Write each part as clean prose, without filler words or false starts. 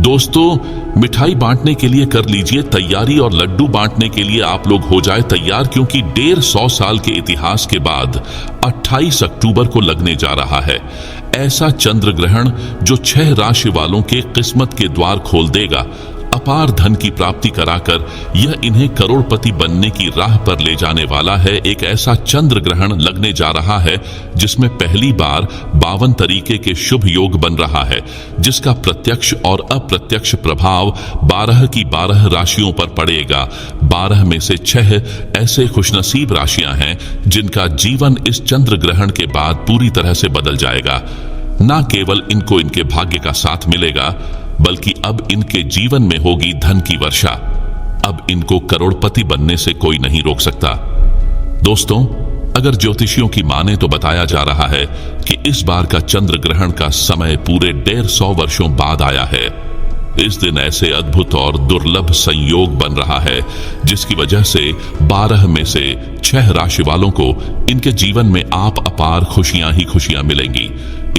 दोस्तों, मिठाई बांटने के लिए कर लीजिए तैयारी और लड्डू बांटने के लिए आप लोग हो जाए तैयार, क्योंकि 150 साल के इतिहास के बाद 28 अक्टूबर को लगने जा रहा है ऐसा चंद्र ग्रहण जो 6 राशि वालों के किस्मत के द्वार खोल देगा, अपार धन की प्राप्ति कराकर यह इन्हें करोड़पति बनने की राह पर ले जाने वाला है। एक ऐसा चंद्र ग्रहण लगने जा रहा है जिसमें पहली बार 52 तरीके के शुभ योग बन रहा है, जिसका प्रत्यक्ष और अप्रत्यक्ष प्रभाव 12 की 12 राशियों पर पड़ेगा। 12 में से 6 ऐसे खुशनसीब राशियां हैं जिनका जीवन इस चंद्र ग्रहण के बाद पूरी तरह से बदल जाएगा। न केवल इनको इनके भाग्य का साथ मिलेगा, बल्कि अब इनके जीवन में होगी धन की वर्षा। अब इनको करोड़पति बनने से कोई नहीं रोक सकता। दोस्तों, अगर ज्योतिषियों की माने तो बताया जा रहा है कि इस बार का चंद्र ग्रहण का समय पूरे 150 वर्षों बाद आया है। इस दिन ऐसे अद्भुत और दुर्लभ संयोग बन रहा है जिसकी वजह से 12 में से 6 राशि वालों को इनके जीवन में आप अपार खुशियां ही खुशियां मिलेंगी।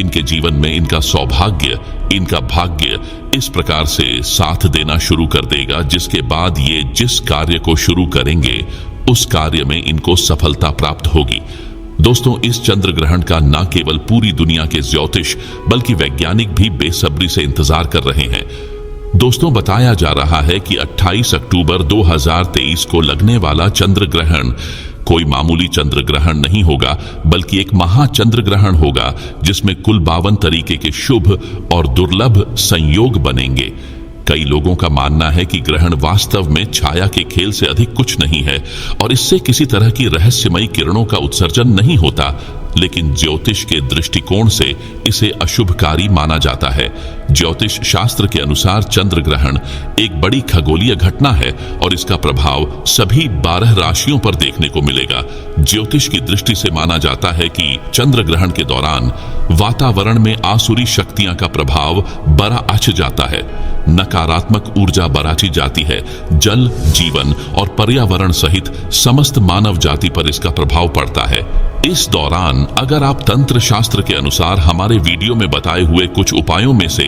इनके जीवन में इनका सौभाग्य, इनका भाग्य इस प्रकार से साथ देना शुरू कर देगा, जिसके बाद ये जिस कार्य को शुरू करेंगे उस कार्य में इनको सफलता प्राप्त होगी। दोस्तों, इस चंद्र ग्रहण का न केवल पूरी दुनिया के ज्योतिष बल्कि वैज्ञानिक भी बेसब्री से इंतजार कर रहे हैं। दोस्तों, बताया जा रहा है कि 28 अक्टूबर 2023 को लगने वाला चंद्र ग्रहण कोई मामूली चंद्र ग्रहण नहीं होगा, बल्कि एक महाचंद्र ग्रहण होगा जिसमें कुल 52 तरीके के शुभ और दुर्लभ संयोग बनेंगे। कई लोगों का मानना है कि ग्रहण वास्तव में छाया के खेल से अधिक कुछ नहीं है और इससे किसी तरह की रहस्यमयी किरणों का उत्सर्जन नहीं होता, लेकिन ज्योतिष के दृष्टिकोण से इसे अशुभकारी माना जाता है। ज्योतिष शास्त्र के अनुसार चंद्र ग्रहण एक बड़ी खगोलीय घटना है और इसका प्रभाव सभी 12 राशियों पर देखने को मिलेगा। ज्योतिष की दृष्टि से माना जाता है कि चंद्र ग्रहण के दौरान वातावरण में आसुरी शक्तियां का प्रभाव बड़ा अच जाता है, नकारात्मक ऊर्जा बराची जाती है, जल, जीवन और पर्यावरण सहित समस्त मानव जाति पर इसका प्रभाव पड़ता है। इस दौरान अगर आप तंत्र शास्त्र के अनुसार हमारे वीडियो में बताए हुए कुछ उपायों में से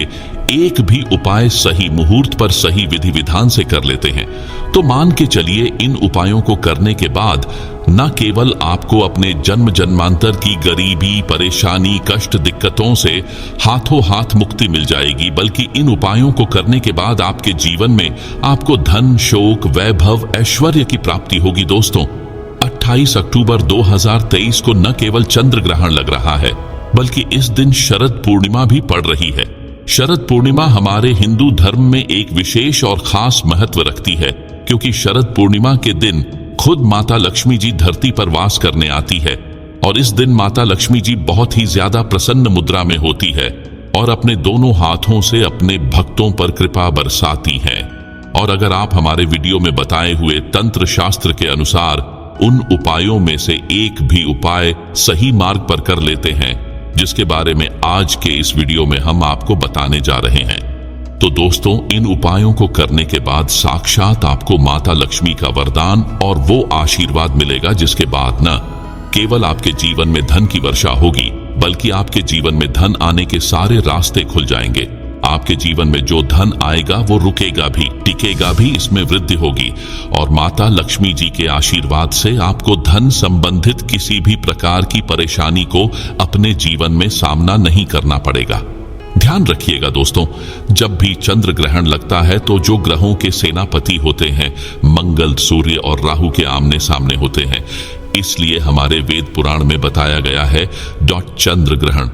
एक भी उपाय सही मुहूर्त पर सही विधि विधान से कर लेते हैं तो मान के चलिए इन उपायों को करने के बाद न केवल आपको अपने जन्म जन्मांतर की गरीबी, परेशानी, कष्ट, दिक्कतों से हाथों हाथ मुक्ति मिल जाएगी, बल्कि इन उपायों को करने के बाद आपके जीवन में आपको धन, शोक, वैभव, ऐश्वर्य की प्राप्ति होगी। दोस्तों, 28 अक्टूबर 2023 को न केवल चंद्र ग्रहण लग रहा है, बल्कि इस दिन शरद पूर्णिमा भी पड़ रही है। शरद पूर्णिमा हमारे हिंदू धर्म में एक विशेष और खास महत्व रखती है, क्योंकि शरद पूर्णिमा के दिन खुद माता लक्ष्मी जी धरती पर वास करने आती है और इस दिन माता लक्ष्मी जी बहुत ही ज्यादा प्रसन्न मुद्रा में होती है और अपने दोनों हाथों से अपने भक्तों पर कृपा बरसाती हैं। और अगर आप हमारे वीडियो में बताए हुए तंत्र शास्त्र के अनुसार उन उपायों में से एक भी उपाय सही मार्ग पर कर लेते हैं, जिसके बारे में आज के इस वीडियो में हम आपको बताने जा रहे हैं, तो दोस्तों, इन उपायों को करने के बाद साक्षात आपको माता लक्ष्मी का वरदान और वो आशीर्वाद मिलेगा जिसके बाद न केवल आपके जीवन में धन की वर्षा होगी, बल्कि आपके जीवन में धन आने के सारे रास्ते खुल जाएंगे। आपके जीवन में जो धन आएगा वो रुकेगा भी, टिकेगा भी, इसमें वृद्धि होगी और माता लक्ष्मी जी के आशीर्वाद से आपको धन संबंधित किसी भी प्रकार की परेशानी को अपने जीवन में सामना नहीं करना पड़ेगा। ध्यान रखिएगा दोस्तों, जब भी चंद्र ग्रहण लगता है तो जो ग्रहों के सेनापति होते हैं मंगल, सूर्य और राहु के आमने सामने होते हैं। इसलिए हमारे वेद पुराण में बताया गया है चंद्र ग्रहण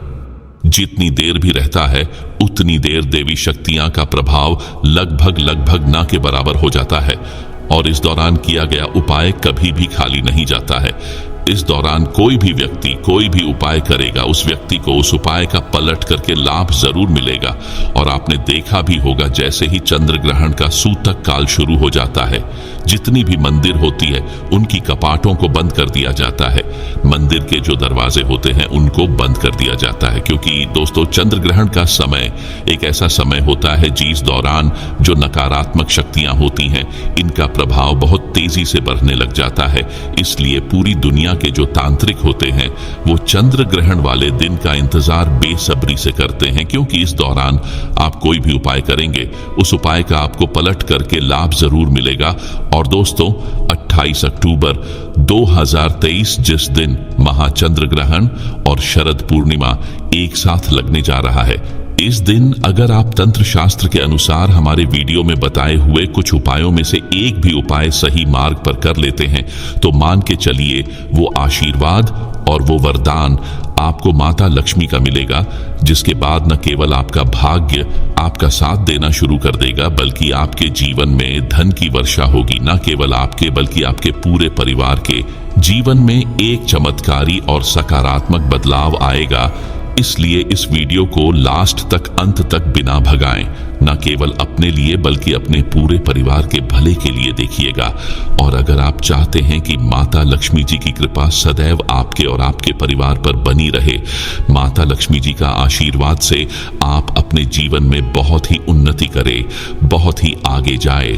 जितनी देर भी रहता है उतनी देर देवी शक्तियां का प्रभाव लगभग न के बराबर हो जाता है और इस दौरान किया गया उपाय कभी भी खाली नहीं जाता है। इस दौरान कोई भी व्यक्ति कोई भी उपाय करेगा, उस व्यक्ति को उस उपाय का पलट करके लाभ जरूर मिलेगा। और आपने देखा भी होगा, जैसे ही चंद्र ग्रहण का सूतक काल शुरू हो जाता है, जितनी भी मंदिर होती है उनकी कपाटों को बंद कर दिया जाता है, मंदिर के जो दरवाजे होते हैं उनको बंद कर दिया जाता है। क्योंकि दोस्तों चंद्र ग्रहण का समय एक ऐसा समय होता है जिस दौरान जो नकारात्मक शक्तियां होती हैं इनका प्रभाव बहुत तेजी से बढ़ने लग जाता है। इसलिए पूरी दुनिया के जो तांत्रिक होते हैं वो चंद्र ग्रहण वाले दिन का इंतजार बेसब्री से करते हैं, क्योंकि इस दौरान आप कोई भी उपाय करेंगे उस उपाय का आपको पलट करके लाभ जरूर मिलेगा। और दोस्तों 28 अक्टूबर 2023 जिस दिन महाचंद्र ग्रहण और शरद पूर्णिमा एक साथ लगने जा रहा है, इस दिन अगर आप तंत्र शास्त्र के अनुसार हमारे वीडियो में बताए हुए कुछ उपायों में से एक भी उपाय सही मार्ग पर कर लेते हैं तो मान के चलिए वो आशीर्वाद और वो वरदान आपको माता लक्ष्मी का मिलेगा, जिसके बाद न केवल आपका भाग्य आपका साथ देना शुरू कर देगा बल्कि आपके जीवन में धन की वर्षा होगी। न केवल आपके बल्कि आपके पूरे परिवार के जीवन में एक चमत्कारी और सकारात्मक बदलाव आएगा। इसलिए इस वीडियो को लास्ट तक अंत तक बिना भगाएं, न केवल अपने लिए बल्कि अपने पूरे परिवार के भले के लिए देखिएगा। और अगर आप चाहते हैं कि माता लक्ष्मी जी की कृपा सदैव आपके और आपके परिवार पर बनी रहे, माता लक्ष्मी जी का आशीर्वाद से आप अपने जीवन में बहुत ही उन्नति करें, बहुत ही आगे जाए,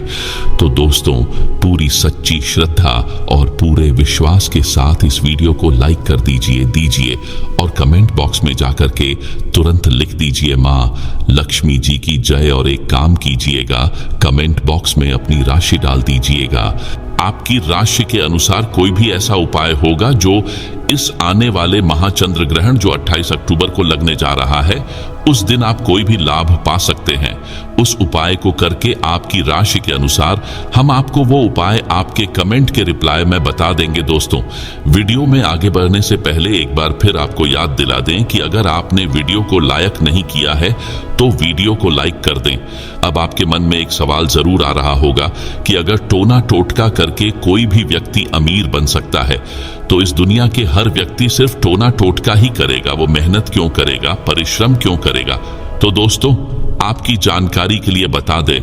तो दोस्तों पूरी सच्ची श्रद्धा और पूरे विश्वास के साथ इस वीडियो को लाइक कर दीजिए और कमेंट बॉक्स में जाकर के तुरंत लिख दीजिए मां लक्ष्मी जी की जय और एक काम कीजिएगा, कमेंट बॉक्स में अपनी राशि डाल दीजिएगा। आपकी राशि के अनुसार कोई भी ऐसा उपाय होगा जो इस आने वाले महाचंद्र ग्रहण जो 28 अक्टूबर को लगने जा रहा है उस दिन आप कोई भी लाभ पा सकते हैं। उस उपाय को करके आपकी राशि के अनुसार हम आपको वो उपाय आपके कमेंट के रिप्लाई में बता देंगे। दोस्तों वीडियो में आगे बढ़ने से पहले एक बार फिर आपको याद दिला दें कि अगर आपने वीडियो को लाइक नहीं किया है तो वीडियो को लाइक कर दें। अब आपके मन में एक सवाल जरूर आ रहा होगा कि अगर टोना टोटका करके कोई भी व्यक्ति अमीर बन सकता है तो इस दुनिया के हर व्यक्ति सिर्फ टोना टोटका ही करेगा, वो मेहनत क्यों करेगा, परिश्रम क्यों करेगा? तो दोस्तों आपकी जानकारी के लिए बता दें,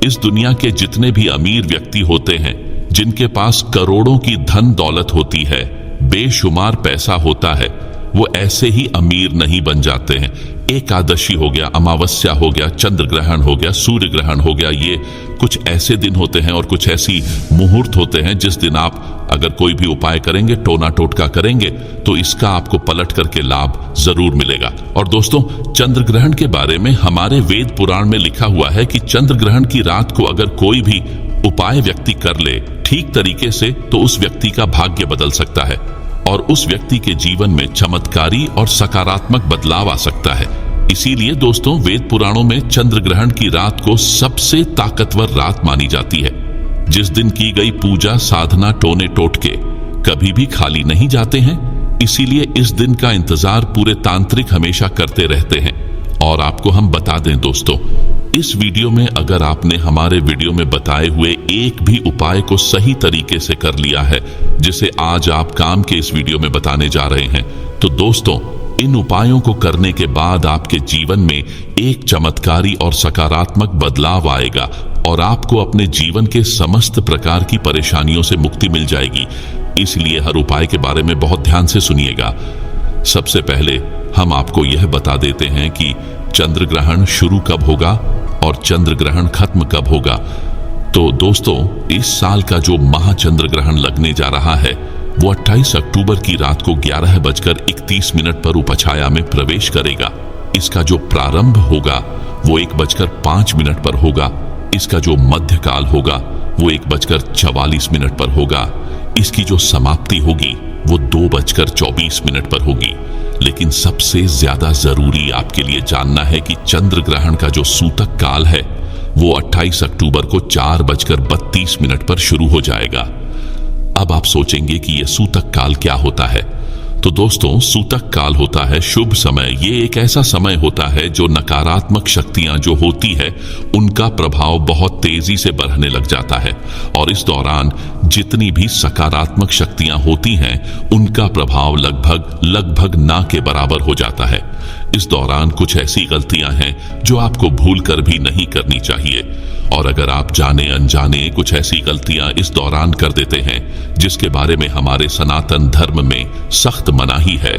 इस दुनिया के जितने भी अमीर व्यक्ति होते हैं जिनके पास करोड़ों की धन दौलत होती है, बेशुमार पैसा होता है, वो ऐसे ही अमीर नहीं बन जाते हैं। एकादशी हो गया, अमावस्या हो गया, चंद्र ग्रहण हो गया, सूर्य ग्रहण हो गया, ये कुछ ऐसे दिन होते हैं और कुछ ऐसी मुहूर्त होते हैं जिस दिन आप अगर कोई भी उपाय करेंगे, टोना टोटका करेंगे तो इसका आपको पलट करके लाभ जरूर मिलेगा। और दोस्तों चंद्र ग्रहण के बारे में हमारे वेद पुराण में लिखा हुआ है कि चंद्र ग्रहण की रात को अगर कोई भी उपाय व्यक्ति कर ले ठीक तरीके से तो उस व्यक्ति का भाग्य बदल सकता है और उस व्यक्ति के जीवन में चमत्कारी और सकारात्मक बदलाव आ सकता है। इसीलिए दोस्तों वेद पुराणों में चंद्र ग्रहण की रात को सबसे ताकतवर रात मानी जाती है। जिस दिन की गई पूजा साधना टोने टोटके कभी भी खाली नहीं जाते हैं, इसीलिए इस दिन का इंतजार पूरे तांत्रिक हमेशा करते रहते हैं। और आपको हम बता दें दोस्तों, इस वीडियो में अगर आपने हमारे वीडियो में बताए हुए एक भी उपाय को सही तरीके से कर लिया है जिसे आज आप काम के इस वीडियो में बताने जा रहे हैं, तो दोस्तों इन उपायों को करने के बाद आपके जीवन में एक चमत्कारी और सकारात्मक बदलाव आएगा और आपको अपने जीवन के समस्त प्रकार की परेशानियों से मुक्ति मिल जाएगी। इसलिए हर उपाय के बारे में बहुत ध्यान से सुनिएगा। सबसे पहले हम आपको यह बता देते हैं कि चंद्र ग्रहण शुरू कब होगा और चंद्र ग्रहण खत्म कब होगा। तो दोस्तों इस साल का जो महाचंद्र ग्रहण लगने जा रहा है वो 28 अक्टूबर की रात को 11:31 पर उपछाया में प्रवेश करेगा। इसका जो प्रारंभ होगा वो 1:05 पर होगा। इसका जो मध्यकाल होगा वो 1:44 पर होगा। इसकी जो समाप्ति होगी वो 2:24 पर होगी। लेकिन सबसे ज्यादा जरूरी आपके लिए जानना है कि चंद्र ग्रहण का जो सूतक काल है वो 28 अक्टूबर को 4:32 पर शुरू हो जाएगा। अब आप सोचेंगे कि यह सूतक काल क्या होता है, तो दोस्तों, सूतक काल होता है शुभ समय। ये एक ऐसा समय होता है जो नकारात्मक शक्तियां जो होती है उनका प्रभाव बहुत तेजी से बढ़ने लग जाता है, और इस दौरान जितनी भी सकारात्मक शक्तियां होती हैं उनका प्रभाव लगभग ना के बराबर हो जाता है। इस दौरान कुछ ऐसी गलतियां हैं जो आपको भूलकर भी नहीं करनी चाहिए, और अगर आप जाने अनजाने कुछ ऐसी गलतियां इस दौरान कर देते हैं जिसके बारे में हमारे सनातन धर्म में सख्त मनाही है,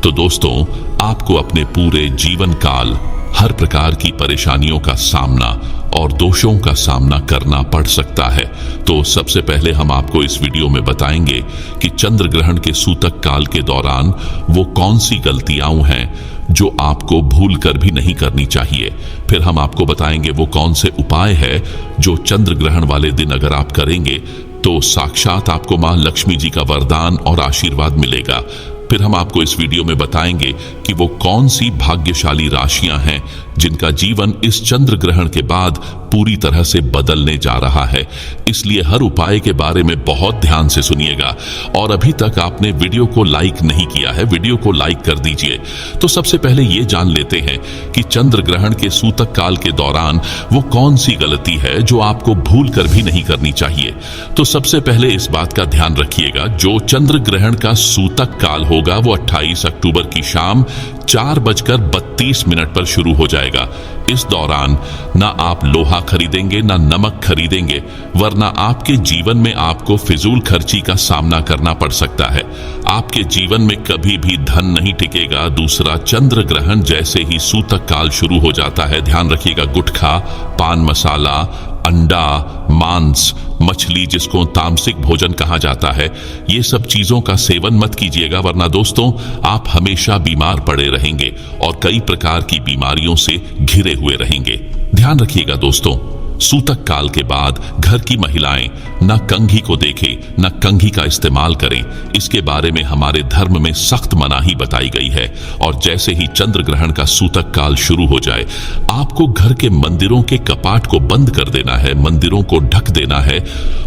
तो दोस्तों आपको अपने पूरे जीवन काल हर प्रकार की परेशानियों का सामना और दोषों का सामना करना पड़ सकता है। तो सबसे पहले हम आपको इस वीडियो में बताएंगे कि चंद्र ग्रहण के सूतक काल के दौरान वो कौन सी गलतियां हैं जो आपको भूल कर भी नहीं करनी चाहिए। फिर हम आपको बताएंगे वो कौन से उपाय है जो चंद्र ग्रहण वाले दिन अगर आप करेंगे तो साक्षात आपको मां लक्ष्मी जी का वरदान और आशीर्वाद मिलेगा। फिर हम आपको इस वीडियो में बताएंगे कि वो कौन सी भाग्यशाली राशियां हैं जिनका जीवन इस चंद्र ग्रहण के बाद पूरी तरह से बदलने जा रहा है। इसलिए हर उपाय के बारे में बहुत ध्यान से सुनिएगा, और अभी तक आपने वीडियो को लाइक नहीं किया है, वीडियो को लाइक कर दीजिए। तो सबसे पहले ये जान लेते हैं कि चंद्र ग्रहण के सूतक काल के दौरान वो कौन सी गलती है जो आपको भूल कर भी नहीं करनी चाहिए। तो सबसे पहले इस बात का ध्यान रखिएगा, जो चंद्र ग्रहण का सूतक काल होगा वो 28 अक्टूबर की शाम 4:32 पर शुरू हो जाएगा। इस दौरान ना आप लोहा खरीदेंगे ना नमक खरीदेंगे, वरना आपके जीवन में आपको फिजूल खर्ची का सामना करना पड़ सकता है। आपके जीवन में कभी भी धन नहीं टिकेगा। दूसरा, चंद्र ग्रहण जैसे ही सूतक काल शुरू हो जाता है, ध्यान रखिएगा, गुटखा, पान मसाला, अंडा, मांस, मछली जिसको तामसिक भोजन कहा जाता है, ये सब चीजों का सेवन मत कीजिएगा, वरना दोस्तों आप हमेशा बीमार पड़े रहेंगे और कई प्रकार की बीमारियों से घिरे हुए रहेंगे। ध्यान रखिएगा दोस्तों, सूतक काल के बाद घर की महिलाएं न कंघी को देखें न कंघी का इस्तेमाल करें। इसके बारे में हमारे धर्म में सख्त मनाही बताई गई है। और जैसे ही चंद्र ग्रहण का सूतक काल शुरू हो जाए, आपको घर के मंदिरों के कपाट को बंद कर देना है, मंदिरों को ढक देना है,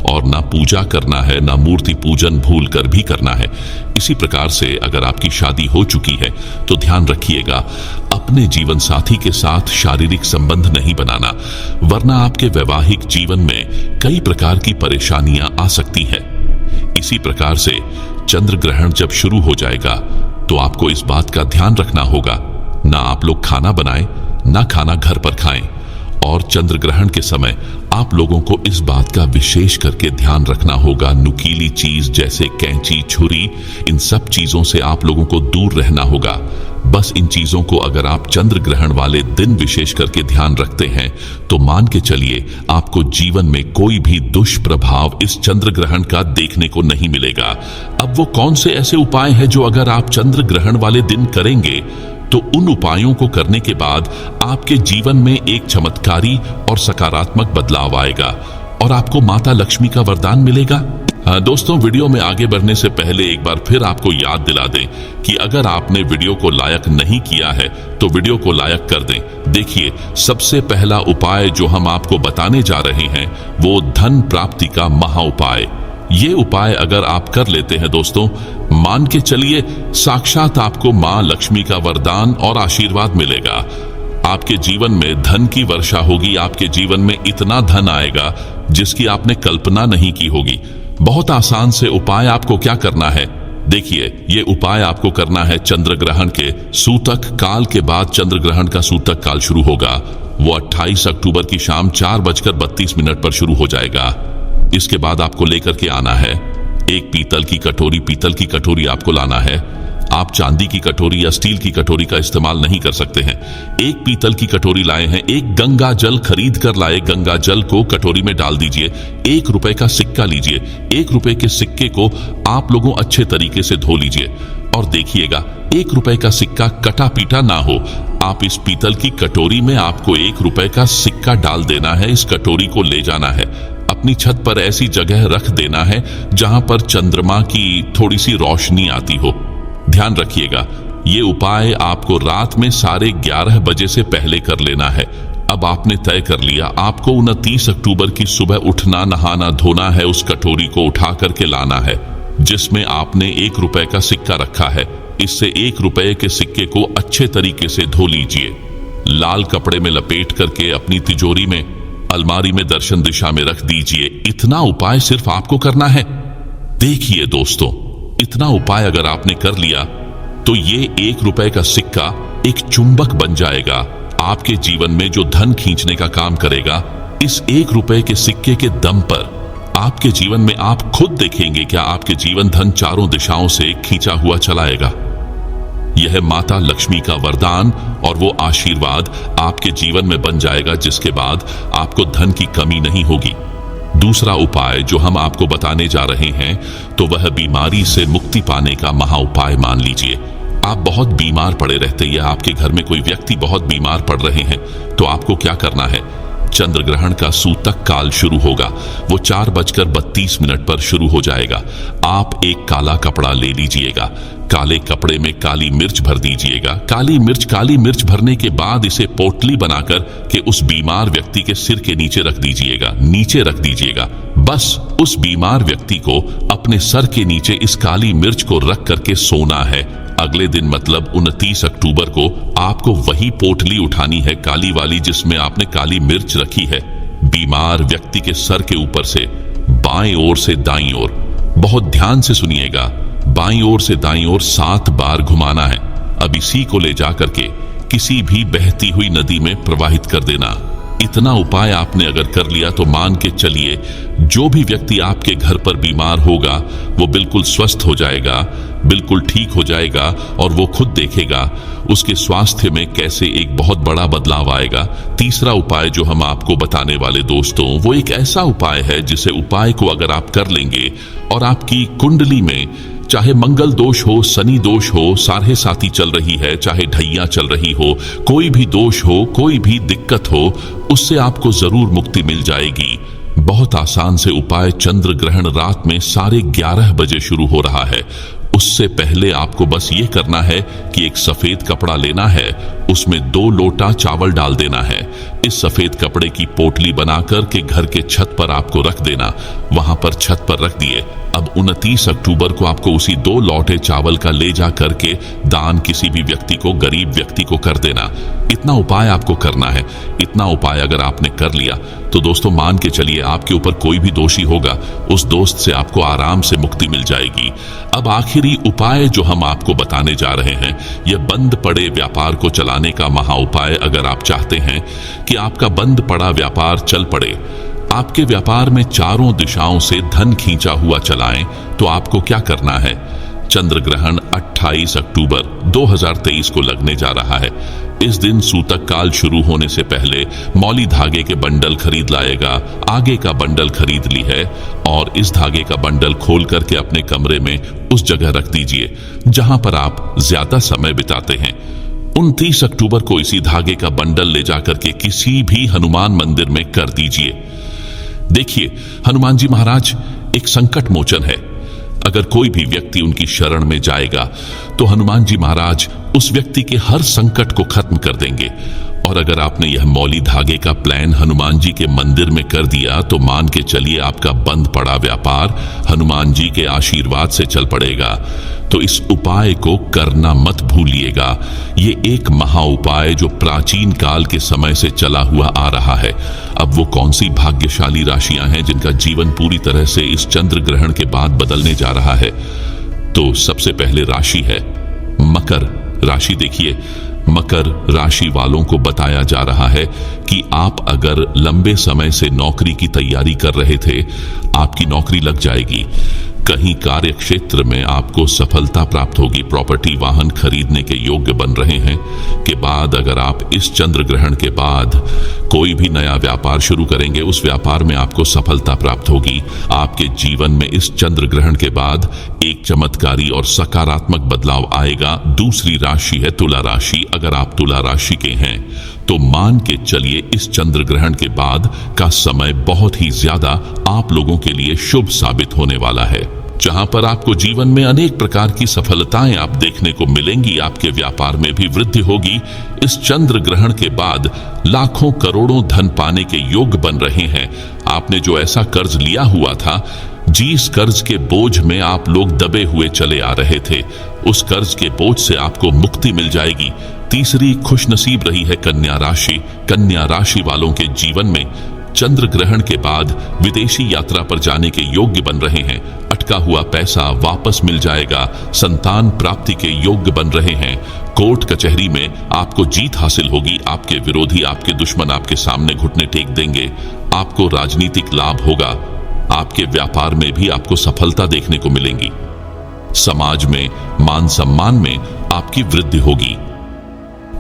और ना पूजा करना है ना मूर्ति पूजन भूल कर भी करना है। इसी प्रकार से अगर आपकी शादी हो चुकी है तो ध्यान रखिएगा, अपने जीवन साथी के साथ शारीरिक संबंध नहीं बनाना, वरना आपके वैवाहिक जीवन में कई प्रकार की परेशानियां आ सकती हैं। इसी प्रकार से चंद्र ग्रहण जब शुरू हो जाएगा तो आपको इस बात का ध्यान रखना होगा, ना आप लोग खाना बनाएं ना खाना घर पर खाएं। और चंद्र ग्रहण के समय आप लोगों को इस बात का विशेष करके ध्यान रखना होगा, नुकीली चीज जैसे कैंची, छुरी, इन सब चीजों से आप लोगों को दूर रहना होगा। बस इन चीजों को अगर आप चंद्र ग्रहण वाले दिन विशेष करके ध्यान रखते हैं तो मान के चलिए आपको जीवन में कोई भी दुष्प्रभाव इस चंद्र ग्रहण का देखने को नहीं मिलेगा। अब वो कौन से ऐसे उपाय हैं जो अगर आप चंद्र ग्रहण वाले दिन करेंगे तो उन उपायों को करने के बाद आपके जीवन में एक चमत्कारी और सकारात्मक बदलाव आएगा और आपको माता लक्ष्मी का वरदान मिलेगा। दोस्तों, वीडियो में आगे बढ़ने से पहले एक बार फिर आपको याद दिला दें कि अगर आपने वीडियो को लायक नहीं किया है तो वीडियो को लायक कर दें। देखिए, सबसे पहला उपाय जो हम आपको बताने जा रहे हैं वो धन प्राप्ति का महा उपाय। ये उपाय अगर आप कर लेते हैं दोस्तों, मान के चलिए साक्षात आपको मां लक्ष्मी का वरदान और आशीर्वाद मिलेगा। आपके जीवन में धन की वर्षा होगी, आपके जीवन में इतना धन आएगा जिसकी आपने कल्पना नहीं की होगी। बहुत आसान से उपाय आपको क्या करना है, देखिए, ये उपाय आपको करना है चंद्र ग्रहण के सूतक काल के बाद। चंद्र ग्रहण का सूतक काल शुरू होगा, वो 28 अक्टूबर की शाम 4:32 पर शुरू हो जाएगा। इसके बाद आपको लेकर के आना है एक पीतल की कटोरी आपको लाना है। आप चांदी की कटोरी या स्टील की कटोरी का इस्तेमाल नहीं कर सकते हैं। एक पीतल की कटोरी लाए हैं, एक गंगा जल खरीद कर लाए, गंगा जल को कटोरी में डाल दीजिए। 1 रुपए का सिक्का लीजिए, 1 रुपए के सिक्के को आप लोगों अच्छे तरीके से धो लीजिए और देखिएगा 1 रुपए का सिक्का कटा पीटा ना हो। आप इस पीतल की कटोरी में आपको 1 रुपए का सिक्का डाल देना है। इस कटोरी को ले जाना है, अपनी छत पर ऐसी जगह रख देना है जहां पर चंद्रमा की थोड़ी सी रोशनी आती हो। ध्यान रखिएगा, ये उपाय आपको रात में 11:30 बजे से पहले कर लेना है। अब आपने तय कर लिया, आपको 29 अक्टूबर की सुबह उठना, नहाना धोना है, उस कटोरी को उठा करके लाना है। जिसमें आपने 1 रुपए का सिक्का रखा है। इससे 1 रुपए के सिक्के को अच्छे तरीके से धो लीजिए। लाल कपड़े में लपेट करके अपनी तिजोरी में, अलमारी में दर्शन दिशा में रख दीजिए। इतना उपाय सिर्फ आपको करना है। देखिए दोस्तों, इतना उपाय अगर आपने कर लिया तो ये 1 रुपए का सिक्का एक चुंबक बन जाएगा, आपके जीवन में जो धन खींचने का काम करेगा। इस 1 रुपए के सिक्के के दम पर आपके जीवन में आप खुद देखेंगे क्या आपके जीवन धन चारों दिशाओं से खींचा हुआ चलाएगा। यह माता लक्ष्मी का वरदान और वो आशीर्वाद आपके जीवन में बन जाएगा, जिसके बाद आपको धन की कमी नहीं होगी। दूसरा उपाय जो हम आपको बताने जा रहे हैं तो वह बीमारी से मुक्ति पाने का महा उपाय मान लीजिए। आप बहुत बीमार पड़े रहते हैं या आपके घर में कोई व्यक्ति बहुत बीमार पड़ रहे हैं, तो आपको क्या करना है? चंद्र ग्रहण का सूतक काल शुरू होगा। वो 4:32 पर शुरू हो जाएगा। आप एक काला कपड़ा ले लीजिएगा, काले कपड़े में काली मिर्च भर दीजिएगा। काली मिर्च भरने के बाद इसे पोटली बनाकर के उस बीमार व्यक्ति के सिर के नीचे रख दीजिएगा। बस उस बीमार व्यक्ति को अपने सर के नीचे इस काली मिर्च को रख करके सोना है। अगले दिन मतलब 29 अक्टूबर को आपको वही पोटली उठानी है, काली वाली जिसमें आपने काली मिर्च रखी है। बीमार व्यक्ति के सर के ऊपर से बाएं ओर से दाईं ओर, बहुत ध्यान से सुनिएगा, बाईं ओर से दाईं ओर 7 बार घुमाना है। अब इसी को ले जाकर के किसी भी बहती हुई नदी में प्रवाहित कर देना। इतना उपाय आपने अगर कर लिया तो मान के चलिए जो भी व्यक्ति आपके घर पर बीमार होगा वो बिल्कुल स्वस्थ हो जाएगा, बिल्कुल ठीक हो जाएगा और वो खुद देखेगा उसके स्वास्थ्य में कैसे एक बहुत बड़ा बदलाव आएगा। तीसरा उपाय जो हम आपको बताने वाले दोस्तों, वो एक ऐसा उपाय है जिसे उपाय को अगर आप कर लेंगे और आपकी कुंडली में चाहे मंगल दोष हो, शनि दोष हो, साढ़े साथी चल रही है, चाहे ढैया चल रही हो, कोई भी दोष हो, कोई भी दिक्कत हो, उससे आपको जरूर मुक्ति मिल जाएगी। बहुत आसान से उपाय। चंद्र ग्रहण रात में 11:30 बजे शुरू हो रहा है। उससे पहले आपको बस ये करना है कि एक सफेद कपड़ा लेना है, उसमें 2 लोटा चावल डाल देना है। इस सफेद कपड़े की पोटली बनाकर के घर के छत पर आपको रख देना। वहां पर छत पर रख दिए। अब 29 अक्टूबर को आपको उसी 2 लौटे चावल का ले जा करके दान किसी भी व्यक्ति को, गरीब व्यक्ति को कर देना। इतना उपाय आपको करना है। इतना उपाय अगर आपने कर लिया तो दोस्तों मान के चलिए आपके ऊपर कोई भी दोषी होगा, उस दोस्त से आपको आराम से मुक्ति मिल जाएगी। अब आखिरी उपाय जो हम आपको बताने जा रहे हैं, यह बंद पड़े व्यापार को चलाने का महा उपाय। अगर आप चाहते हैं कि आपका बंद पड़ा व्यापार चल पड़े, आपके व्यापार में चारों दिशाओं से धन खींचा हुआ चलाएं, तो आपको क्या करना है? चंद्र ग्रहण 28 अक्टूबर 2023 को लगने जा रहा है। इस दिन सूतक काल शुरू होने से पहले मौली धागे के बंडल खरीद लाएगा। आगे का बंडल खरीद ली है और इस धागे का बंडल खोल करके अपने कमरे में उस जगह रख दीजिए जहां पर आप ज्यादा समय बिताते हैं। 29 अक्टूबर को इसी धागे का बंडल ले जाकर के किसी भी हनुमान मंदिर में कर दीजिए। देखिए, हनुमान जी महाराज एक संकट मोचन है। अगर कोई भी व्यक्ति उनकी शरण में जाएगा तो हनुमान जी महाराज उस व्यक्ति के हर संकट को खत्म कर देंगे। और अगर आपने यह मौली धागे का प्लान हनुमान जी के मंदिर में कर दिया तो मान के चलिए आपका बंद पड़ा व्यापार हनुमान जी के आशीर्वाद से चल पड़ेगा। तो इस उपाय को करना मत भूलिएगा। ये एक महा उपाय जो प्राचीन काल के समय से चला हुआ आ रहा है। अब वो कौन सी भाग्यशाली राशियां हैं जिनका जीवन पूरी तरह से इस चंद्र ग्रहण के बाद बदलने जा रहा है? तो सबसे पहले राशि है मकर राशि। देखिए, मकर राशि वालों को बताया जा रहा है कि आप अगर लंबे समय से नौकरी की तैयारी कर रहे थे, आपकी नौकरी लग जाएगी। कहीं कार्य क्षेत्र में आपको सफलता प्राप्त होगी। प्रॉपर्टी वाहन खरीदने के योग्य बन रहे हैं। के बाद अगर आप इस चंद्र ग्रहण के बाद कोई भी नया व्यापार शुरू करेंगे, उस व्यापार में आपको सफलता प्राप्त होगी। आपके जीवन में इस चंद्र ग्रहण के बाद एक चमत्कारी और सकारात्मक बदलाव आएगा। दूसरी राशि है तुला राशि। अगर आप तुला राशि के हैं तो मान के चलिए इस चंद्र ग्रहण के बाद का समय बहुत ही ज्यादा आप लोगों के लिए शुभ साबित होने वाला है, जहां पर आपको जीवन में अनेक प्रकार की सफलताएं आप देखने को मिलेंगी। आपके व्यापार में भी वृद्धि होगी। इस चंद्र ग्रहण के बाद लाखों करोड़ों धन पाने के योग बन रहे हैं। आपने जो ऐसा कर्ज लिया हुआ था, जिस कर्ज के बोझ में आप लोग दबे हुए चले आ रहे थे, उस कर्ज के बोझ से आपको मुक्ति मिल जाएगी। तीसरी खुशनसीब रही है कन्या राशि। कन्या राशि वालों के जीवन में चंद्र ग्रहण के बाद विदेशी यात्रा पर जाने के योग्य बन रहे हैं। अटका हुआ पैसा वापस मिल जाएगा। संतान प्राप्ति के योग्य बन रहे हैं। कोर्ट कचहरी में आपको जीत हासिल होगी। आपके विरोधी, आपके दुश्मन आपके सामने घुटने टेक देंगे। आपको राजनीतिक लाभ होगा। आपके व्यापार में भी आपको सफलता देखने को मिलेंगी। समाज में मान सम्मान में आपकी वृद्धि होगी।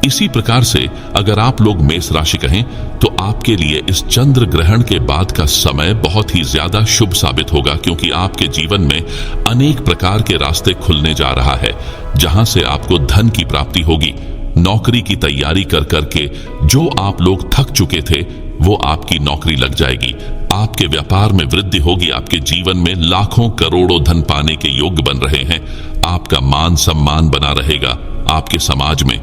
इसी प्रकार से अगर आप लोग मेष राशि कहें तो आपके लिए इस चंद्र ग्रहण के बाद का समय बहुत ही ज्यादा शुभ साबित होगा, क्योंकि आपके जीवन में अनेक प्रकार के रास्ते खुलने जा रहा है, जहां से आपको धन की प्राप्ति होगी। नौकरी की तैयारी कर करके जो आप लोग थक चुके थे, वो आपकी नौकरी लग जाएगी। आपके व्यापार में वृद्धि होगी। आपके जीवन में लाखों करोड़ों धन पाने के योग्य बन रहे हैं। आपका मान सम्मान बना रहेगा आपके समाज में।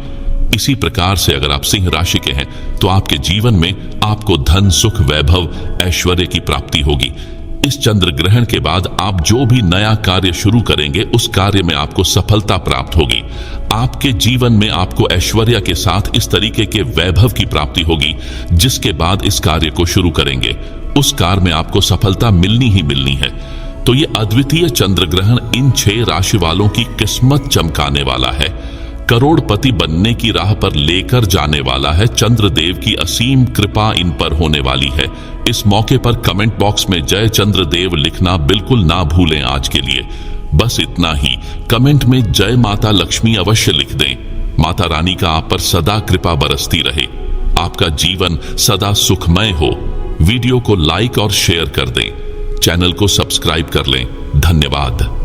इसी प्रकार से अगर आप सिंह राशि के हैं तो आपके जीवन में आपको धन, सुख, वैभव, ऐश्वर्य की प्राप्ति होगी। इस चंद्र ग्रहण के बाद आप जो भी नया कार्य शुरू करेंगे, उस कार्य में आपको सफलता प्राप्त होगी। आपके जीवन में आपको ऐश्वर्य के साथ इस तरीके के वैभव की प्राप्ति होगी, जिसके बाद इस कार्य को शुरू करेंगे, उस कार्य में आपको सफलता मिलनी ही मिलनी है। तो ये अद्वितीय चंद्र ग्रहण इन 6 राशि वालों की किस्मत चमकाने वाला है। करोड़पति बनने की राह पर लेकर जाने वाला है। चंद्रदेव की असीम कृपा इन पर होने वाली है। इस मौके पर कमेंट बॉक्स में जय चंद्रदेव लिखना बिल्कुल ना भूलें। आज के लिए बस इतना ही। कमेंट में जय माता लक्ष्मी अवश्य लिख दें। माता रानी का आप पर सदा कृपा बरसती रहे। आपका जीवन सदा सुखमय हो। वीडियो को लाइक और शेयर कर दें। चैनल को सब्सक्राइब कर लें। धन्यवाद।